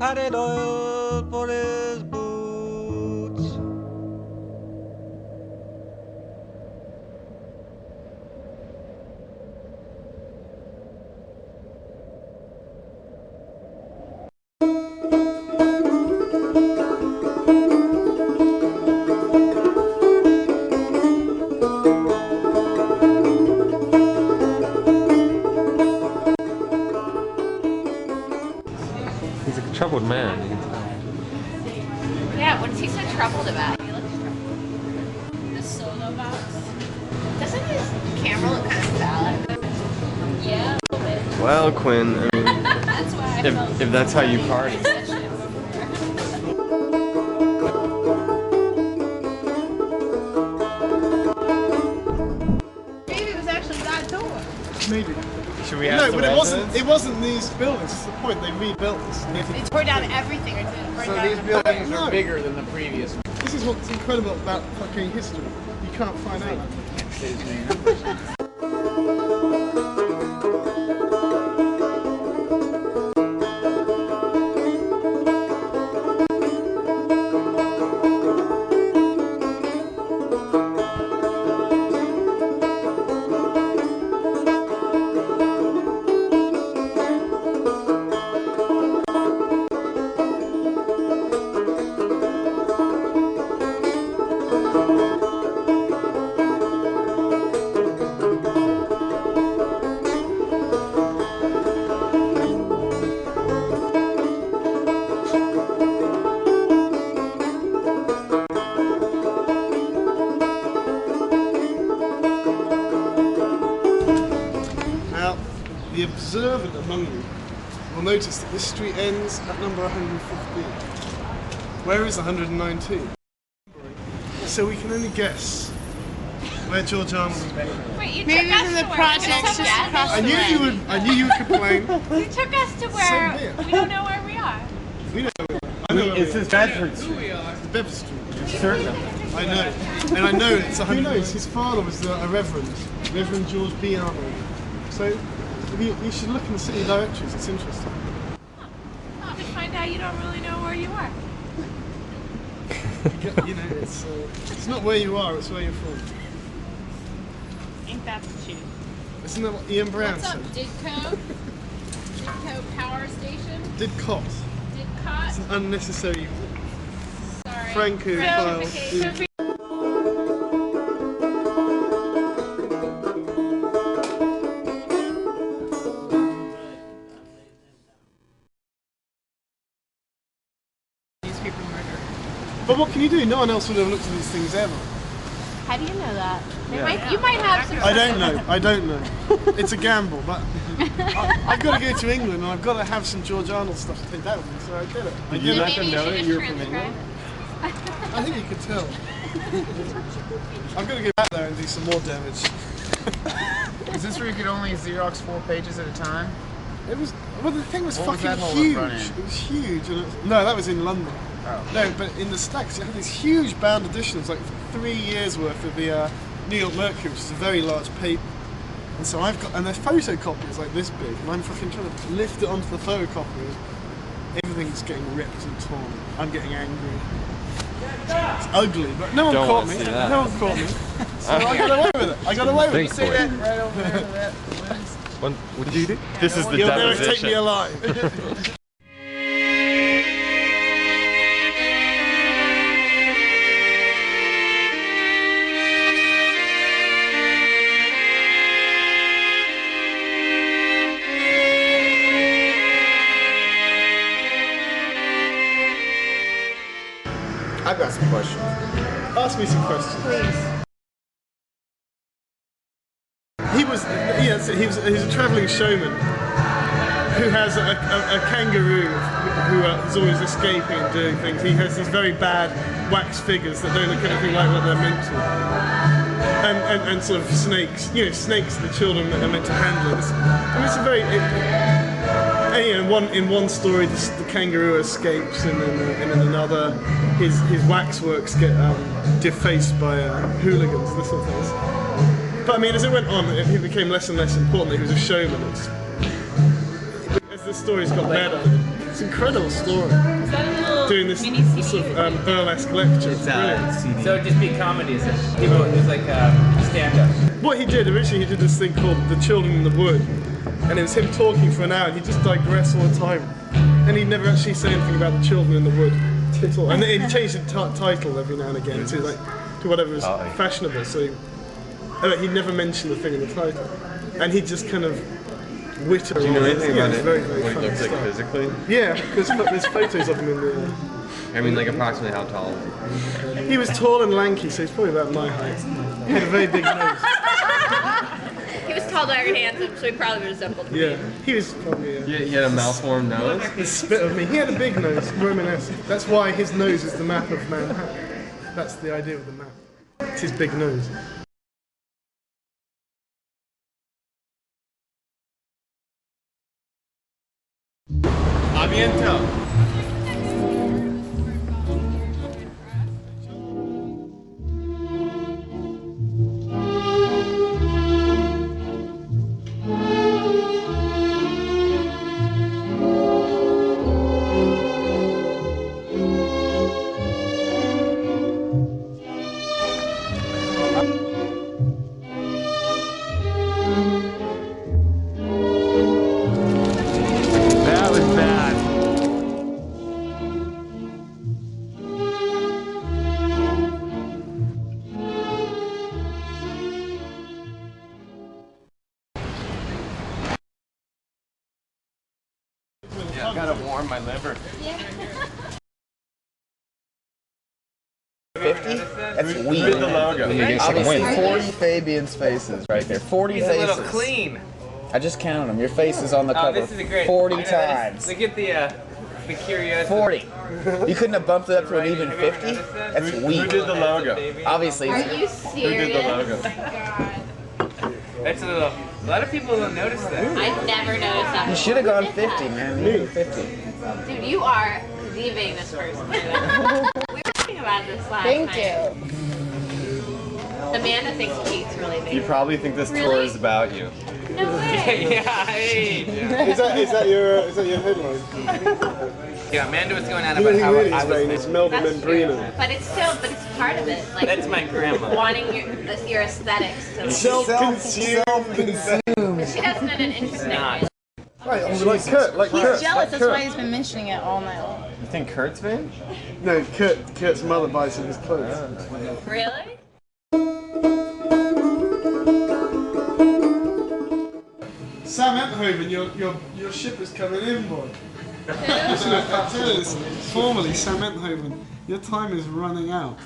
added oil for his boots. He's a troubled man, you can tell. Yeah, what is he so troubled about? He looks troubled. The solo box. Doesn't his camera look kind of phallic? Yeah, a little bit. Well, Quinn, I mean, That's why I felt if that's how you party. Maybe it was actually that door. Maybe. Should we ask No, the but residents? it wasn't these buildings. That's the point. They rebuilt this. They tore down everything, or did it burn So down these the buildings No. are bigger than the previous one. This is what's incredible about fucking history. You can't find out. Now, the observant among you will notice that this street ends at number 115. Where is 119? So we can only guess where George Arnold was born. Wait, you Maybe took us it was in the to where? projects just across I the knew way. you would. I knew you would complain. You took us to Same where here. we don't know where we are. We know. Where we are. I know. Where It's we are. his Bedford Street. It's Bedford Street. Certain. I know, and I know it's 100. Who knows? His father was a reverend, Reverend George B. Arnold. So you should look in the city directories. It's interesting. Oh, we find out you don't really know where you are. You know, it's not where you are. It's where you're from. Ain't that the truth? Isn't that what Ian Brown What's up, said? Didco? Didco Power Station? Did cot. Didcot? It's an unnecessary Sorry. Franco file. Verification. Newspaper murder. But what can you do? No one else would have looked at these things ever. How do you know that? Yeah. You might have some. I don't know. I don't know. It's a gamble, but I've got to go to England and I've got to have some George Arnold stuff to take down with me, so I did it. Did you let them know that you were from England? I think you could tell. I'm going to go back there and do some more damage. Is this where you could only Xerox 4 pages at a time? It was, well, the thing was What was fucking that hole in huge. front end? It was huge. And no, that was in London. Oh. No, but in the Stacks, it had these huge bound editions, like 3 years worth of the New York Mercury, which is a very large paper. And so I've got, and they're photocopies like this big, and I'm fucking trying to lift it onto the photocopier. Everything's getting ripped and torn. I'm getting angry. It's ugly, but no one Don't caught wanna me. see that. No one caught me. So I got away with it. I got away with Thanks, it. boy. Right over there, that lens. What did you do? This is the You'll never take deposition. me alive. I've got some questions. Ask me some questions. Please. He was a travelling showman who has a kangaroo who is always escaping and doing things. He has these very bad wax figures that don't look anything like what they're meant to. And sort of snakes, snakes are the children that are meant to handle it. It's a very... in one story, the kangaroo escapes, and then in another, his waxworks get defaced by hooligans, this sort of things. But I mean, as it went on, it became less and less important that he was a showman. As the stories got better, It's an incredible story. Is that a little Doing this mini CD? sort of burlesque lecture. It's Brilliant. CD. So it'd just be comedy, is it? People, it's like stand-up. What he did originally, he did this thing called The Children in the Wood, and it was him talking for an hour. And he just digressed all the time, and he'd never actually say anything about the children in the wood at all. And he changed the title every now and again to whatever was fashionable. So he'd never mention the thing in the title, and he just kind of whittled. Do you know anything about it? Very, What very he funny looks like stuff. physically? Yeah, there's photos of him in the. I mean, like approximately how tall? He was tall and lanky, so he's probably about my height. He had a very big nose. He was tall, dark, and handsome, so he probably resembled me. Yeah, he was probably. He had a malformed nose? The spit of me. He had a big nose, Romanesque. That's why his nose is the map of Manhattan. That's the idea of the map. It's his big nose. Aviento. That was bad. Yeah, gotta warm my liver. 50? That's Read weird. the logo. Obviously, 40 Fabian's faces right there. 40 He's a faces. little clean. I just counted them. Your face is on the Oh, cover this is a great. 40 Look at times. this. Look at the curiosity. 40. You couldn't have bumped it up to an even 50? That's Who weak. did the logo? Obviously, Are you Who serious? did the logo? That's a little. A lot of people don't notice that. I never noticed that. you should have gone 50, man. You 50. Dude, you are the famous person. We were talking about this last night. Thank you. Amanda thinks Kate's really You famous. probably think this tour Really? is about you. No way. Yeah, hey. Is that your headline? Yeah, Amanda was going on You know about who how really I is was. famous? Melvin That's true. Membrino. But it's part of it. Like That's my grandma. wanting your aesthetics to. Self-consumed. She does it in an interesting Not. way. Right, like Kurt, like He's Kurt. jealous, like that's Kurt. why he's been mentioning it all night long. You think Kurt's vain? No, Kurt's mother buys him his clothes. Really? Sam Enthoven, your ship is coming in, boy. Listen, I tell you this formally, Sam Enthoven, your time is running out.